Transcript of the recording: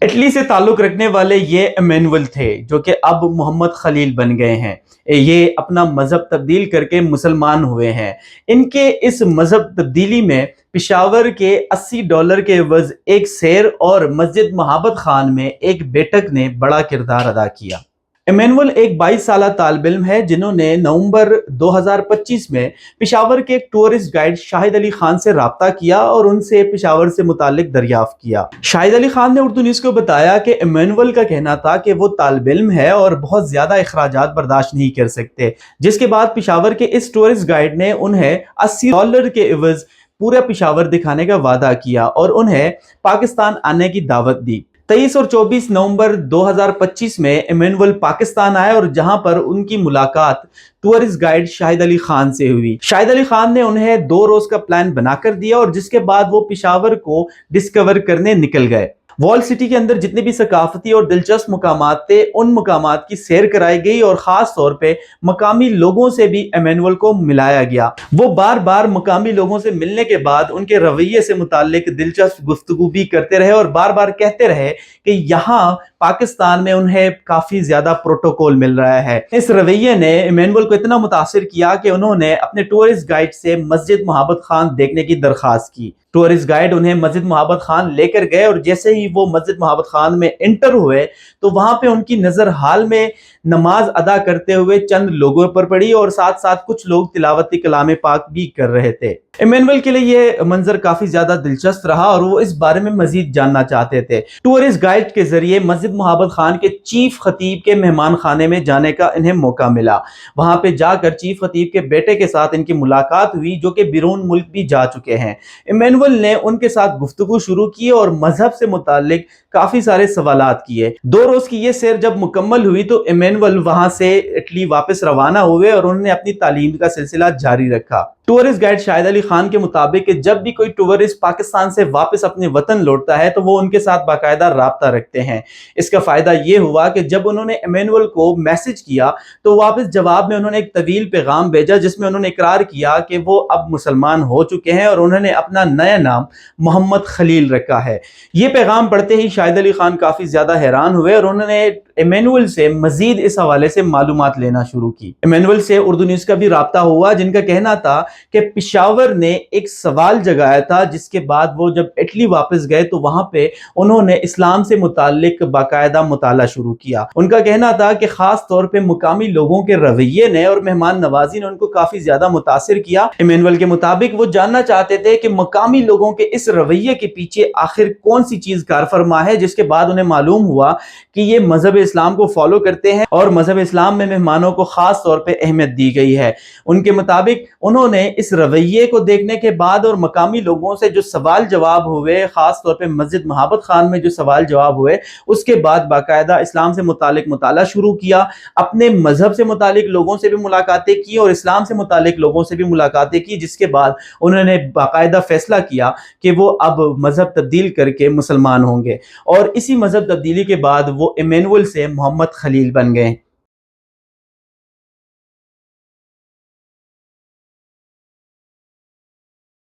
Italy سے تعلق رکھنے والے یہ ایمینول تھے جو کہ اب محمد خلیل بن گئے ہیں۔ یہ اپنا مذہب تبدیل کر کے مسلمان ہوئے ہیں۔ ان کے اس مذہب تبدیلی میں پشاور کے $80 کے عوض ایک سیر اور مسجد محبت خان میں ایک بیٹک نے بڑا کردار ادا کیا۔ ایمینول ایک 22 سالہ طالب علم ہے جنہوں نے نومبر 2025 میں پشاور کے ایک ٹورسٹ گائیڈ شاہد علی خان سے رابطہ کیا اور ان سے پشاور سے متعلق دریافت کیا۔ شاہد علی خان نے اردو نیوز کو بتایا کہ ایمینول کا کہنا تھا کہ وہ طالب علم ہے اور بہت زیادہ اخراجات برداشت نہیں کر سکتے، جس کے بعد پشاور کے اس ٹورسٹ گائیڈ نے انہیں $80 کے عوض پورا پشاور دکھانے کا وعدہ کیا اور انہیں پاکستان آنے کی دعوت دی۔ 23 اور 24 نومبر 2025 میں ایمینول پاکستان آئے اور جہاں پر ان کی ملاقات ٹورسٹ گائیڈ شاہد علی خان سے ہوئی۔ شاہد علی خان نے انہیں 2 روز کا پلان بنا کر دیا اور جس کے بعد وہ پشاور کو ڈسکور کرنے نکل گئے۔ وال سٹی کے اندر جتنے بھی ثقافتی اور دلچسپ مقامات تھے ان مقامات کی سیر کرائی گئی اور خاص طور پہ مقامی لوگوں سے بھی ایمینول کو ملایا گیا۔ وہ بار بار مقامی لوگوں سے ملنے کے بعد ان کے رویے سے متعلق دلچسپ گفتگو بھی کرتے رہے اور بار بار کہتے رہے کہ یہاں پاکستان میں انہیں کافی زیادہ پروٹوکول مل رہا ہے۔ اس رویے نے ایمینول کو اتنا متاثر کیا کہ انہوں نے اپنے ٹورسٹ گائیڈ سے مسجد محبت خان دیکھنے کی درخواست کی۔ ٹورسٹ گائیڈ انہیں مسجد محبت خان لے کر گئے اور جیسے ہی وہ مسجد محبت خان میں انٹر ہوئے تو وہاں پہ ان کی نظر حال میں نماز ادا کرتے ہوئے چند لوگوں پر پڑی اور ساتھ ساتھ کچھ لوگ تلاوت کلام پاک بھی کر رہے تھے۔ ایمینول کے لیے یہ منظر کافی زیادہ دلچسپ رہا اور وہ اس بارے میں مزید جاننا چاہتے تھے۔ ٹورسٹ گائیڈ کے ذریعے مسجد محبت خان کے چیف خطیب کے مہمان خانے میں جانے کا انہیں موقع ملا۔ وہاں پہ جا کر چیف خطیب کے بیٹے کے ساتھ ان کی ملاقات ہوئی جو کہ بیرون ملک بھی جا چکے ہیں۔ ایمینول نے ان کے ساتھ گفتگو شروع کی اور مذہب سے متعلق کافی سارے سوالات کیے۔ 2 روز کی یہ سیر جب مکمل ہوئی تو ایمینول وہاں سے اٹلی واپس روانہ ہوئے اور انہوں نے اپنی تعلیم کا سلسلہ جاری رکھا۔ ٹورسٹ گائیڈ شاہد علی خان کے مطابق کہ جب بھی کوئی ٹورسٹ پاکستان سے واپس اپنے وطن لوٹتا ہے تو وہ ان کے ساتھ باقاعدہ رابطہ رکھتے ہیں۔ اس کا فائدہ یہ ہوا کہ جب انہوں نے ایمینول کو میسج کیا تو واپس جواب میں انہوں نے ایک طویل پیغام بھیجا جس میں انہوں نے اقرار کیا کہ وہ اب مسلمان ہو چکے ہیں اور انہوں نے اپنا نیا نام محمد خلیل رکھا ہے۔ یہ پیغام پڑھتے ہی شاہد علی خان کافی زیادہ حیران ہوئے اور انہوں نے ایمینول سے مزید اس حوالے سے معلومات لینا شروع کی۔ ایمینول سے اردو نیوز کا بھی رابطہ ہوا جن کا کہنا تھا کہ پشاور نے ایک سوال جگایا تھا جس کے بعد وہ جب اٹلی واپس گئے تو وہاں پہ انہوں نے اسلام سے متعلق باقاعدہ مطالعہ شروع کیا۔ ان کا کہنا تھا کہ خاص طور پہ مقامی لوگوں کے رویے نے اور مہمان نوازی نے ان کو کافی زیادہ متاثر کیا۔ ایمینول کے مطابق وہ جاننا چاہتے تھے کہ مقامی لوگوں کے اس رویے کے پیچھے آخر کون سی چیز کار فرما ہے، جس کے بعد انہیں معلوم ہوا کہ یہ مذہب اسلام کو فالو کرتے ہیں اور مذہب اسلام میں مہمانوں کو خاص طور پہ اہمیت دی گئی ہے۔ ان کے مطابق انہوں نے اس رویے کو دیکھنے کے بعد اور مقامی لوگوں سے جو سوال جواب ہوئے، خاص طور پہ مسجد محبت خان میں جو سوال جواب ہوئے، اس کے بعد باقاعدہ اسلام سے متعلق مطالعہ شروع کیا، اپنے مذہب سے متعلق لوگوں سے بھی ملاقاتیں کی اور اسلام سے متعلق لوگوں سے بھی ملاقاتیں کی، جس کے بعد انہوں نے باقاعدہ فیصلہ کیا کہ وہ اب مذہب تبدیل کر کے مسلمان ہوں گے اور اسی مذہب تبدیلی کے بعد وہ ایمینول سے محمد خلیل بن گئے۔